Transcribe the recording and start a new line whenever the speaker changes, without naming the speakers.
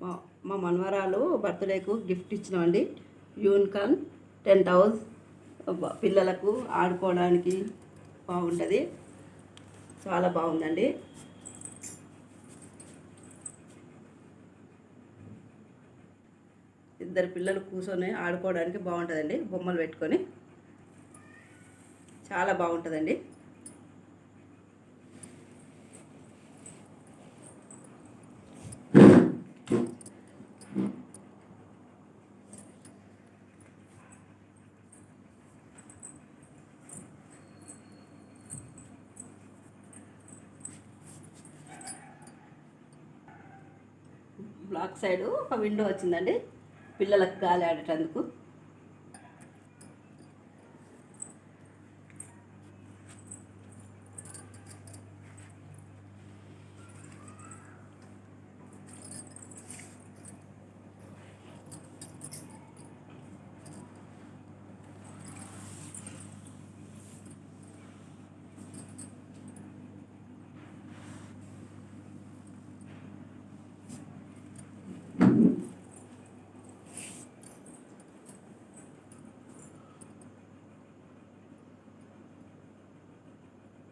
మా మా మనవరాలు బర్త్డేకు గిఫ్ట్ ఇచ్చినామండి. యూనికార్న్ టెంట్ హౌస్ పిల్లలకు ఆడుకోవడానికి బాగుంటుంది. చాలా బాగుందండి. ఇద్దరు పిల్లలు కూర్చొని ఆడుకోవడానికి బాగుంటుందండి. బొమ్మలు పెట్టుకొని చాలా బాగుంటుందండి. బ్లాక్ సైడ్ ఒక విండో వచ్చిందండి పిల్లలకు గాలి ఆడేటందుకు.